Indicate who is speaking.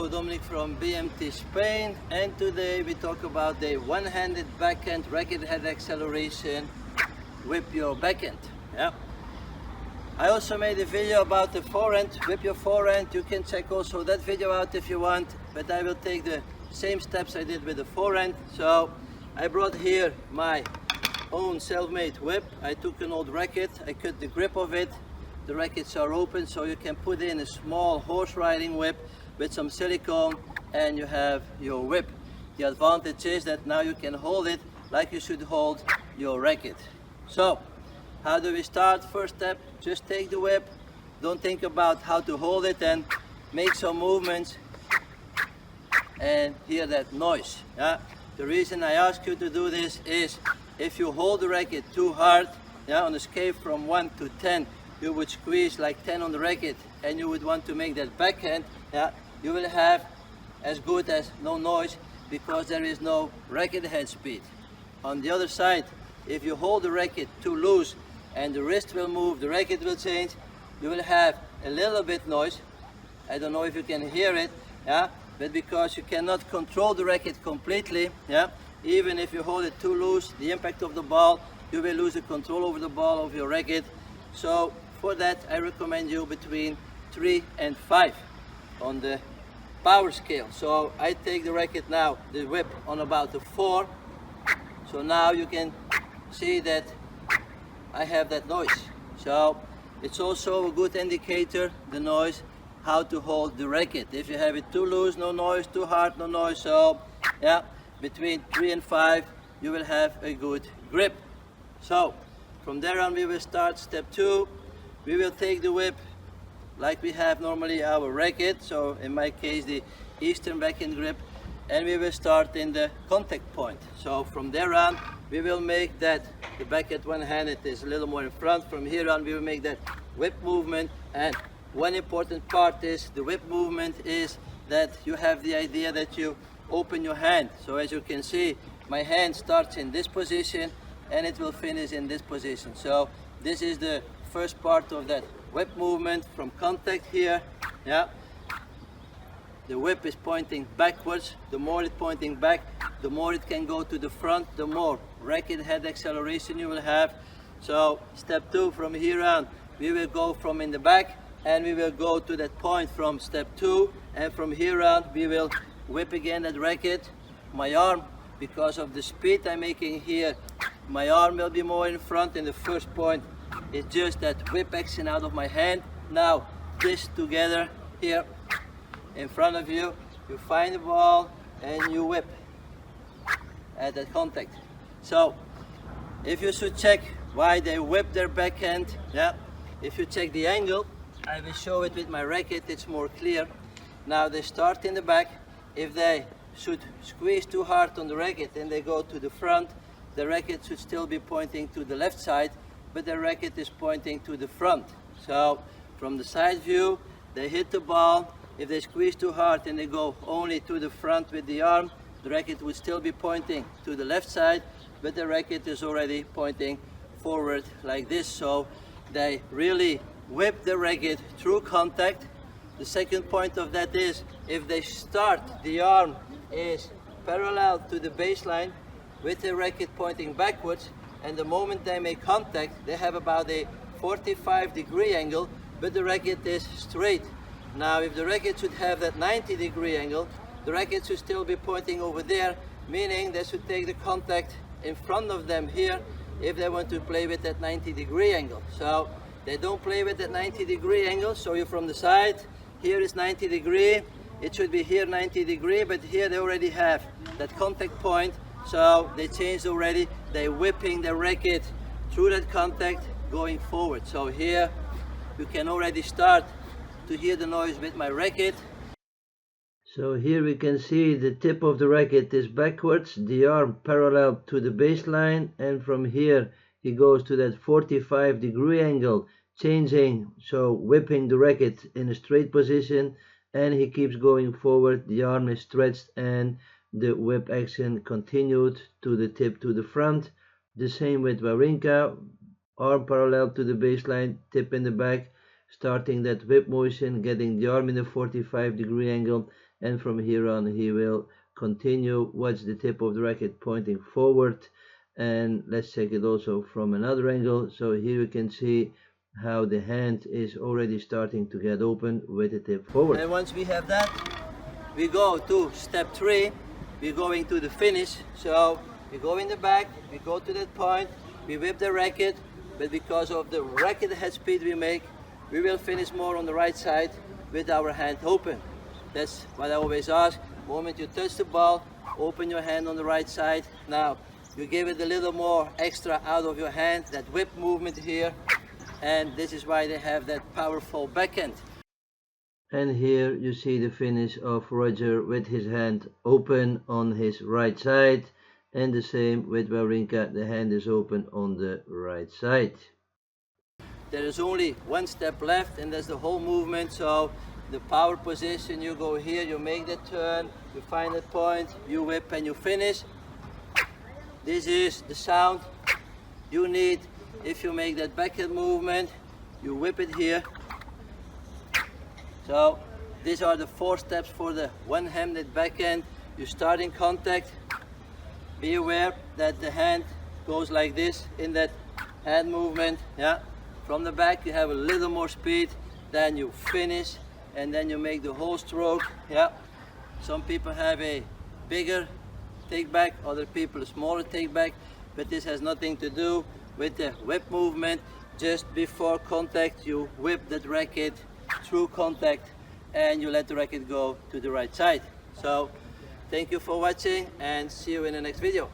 Speaker 1: Hello, Dominic from BMT Spain, and today we talk about the one-handed backhand racket head acceleration with your backhand. Yeah. I also made a video about the forehand. With your forehand, you can check also that video out if you want, but I will take the same steps I did with the forehand. So I brought here my own self-made whip. I took an old racket, I cut the grip of it. The rackets are open, so you can put in a small horse riding whip with some silicone and you have your whip. The advantage is that now you can hold it like you should hold your racket. So how do we start? First step, just take the whip, don't think about how to hold it, and make some movements and hear that noise. Yeah? The reason I ask you to do this is if you hold the racket too hard, yeah, on a scale from 1 to 10, you would squeeze like 10 on the racket and you would want to make that backhand, yeah, you will have as good as no noise because there is no racket head speed. On the other side, if you hold the racket too loose and the wrist will move, the racket will change, you will have a little bit noise. I don't know if you can hear it, yeah, but because you cannot control the racket completely, yeah, even if you hold it too loose, the impact of the ball, you will lose the control over the ball of your racket. So for that, I recommend you between 3 and 5 on the power scale. So I take the racket now, the whip, on about a 4. So now you can see that I have that noise. So it's also a good indicator, the noise, how to hold the racket. If you have it too loose, no noise, too hard, no noise. So yeah, between 3 and 5, you will have a good grip. So from there on, we will start step 2. We will take the whip like we have normally our racket, so in my case the Eastern backhand grip, and we will start in the contact point. So from there on, we will make that, the backhand one-handed is a little more in front. From here on, we will make that whip movement, and one important part is the whip movement is that you have the idea that you open your hand. So as you can see, my hand starts in this position and it will finish in this position. So this is the first part of that whip movement from contact here. Yeah, the whip is pointing backwards. The more it's pointing back, the more it can go to the front, the more racket head acceleration you will have. So step 2, from here on, we will go from in the back and we will go to that point from step 2, and from here on we will whip again that racket. My arm, because of the speed I'm making here, my arm will be more in front in the first point. It's just that whip action out of my hand. Now this together here in front of you, you find the ball and you whip at that contact. So if you should check why they whip their backhand, yeah, if you check the angle, I will show it with my racket, it's more clear. Now they start in the back. If they should squeeze too hard on the racket and they go to the front, the racket should still be pointing to the left side, but the racket is pointing to the front. So from the side view, they hit the ball. If they squeeze too hard and they go only to the front with the arm, the racket would still be pointing to the left side, but the racket is already pointing forward like this. So they really whip the racket through contact. The second point of that is if they start, the arm is parallel to the baseline with the racket pointing backwards, and the moment they make contact, they have about a 45-degree angle, but the racket is straight. Now, if the racket should have that 90-degree angle, the racket should still be pointing over there, meaning they should take the contact in front of them here if they want to play with that 90-degree angle. So they don't play with that 90-degree angle, so you're from the side, here is 90-degree, it should be here 90-degree, but here they already have that contact point. So they changed already, they're whipping the racket through that contact going forward. So here you can already start to hear the noise with my racket. So here we can see the tip of the racket is backwards, the arm parallel to the baseline, and from here he goes to that 45-degree angle, changing, so whipping the racket in a straight position, and he keeps going forward, the arm is stretched and the whip action continued to the tip to the front. The same with Wawrinka, arm parallel to the baseline, tip in the back, starting that whip motion, getting the arm in a 45-degree angle, and from here on he will continue. Watch the tip of the racket pointing forward, and let's check it also from another angle. So here you can see how the hand is already starting to get open with the tip forward. And once we have that, we go to step 3. We're going to the finish. So we go in the back, we go to that point, we whip the racket, but because of the racket head speed we make, we will finish more on the right side with our hand open. That's what I always ask. The moment you touch the ball, open your hand on the right side. Now, you give it a little more extra out of your hand, that whip movement here, and this is why they have that powerful backhand. And here you see the finish of Roger with his hand open on his right side, and the same with Wawrinka, the hand is open on the right side. There is only one step left, and that's the whole movement. So the power position, you go here, you make the turn, you find that point, you whip and you finish. This is the sound you need if you make that backhand movement. You whip it here. So these are the 4 steps for the one-handed backhand. You start in contact. Be aware that the hand goes like this in that hand movement. Yeah. From the back you have a little more speed, then you finish, and then you make the whole stroke. Yeah. Some people have a bigger take back, other people a smaller take back, but this has nothing to do with the whip movement. Just before contact you whip that racket through contact and you let the racket go to the right side. So thank you for watching and see you in the next video.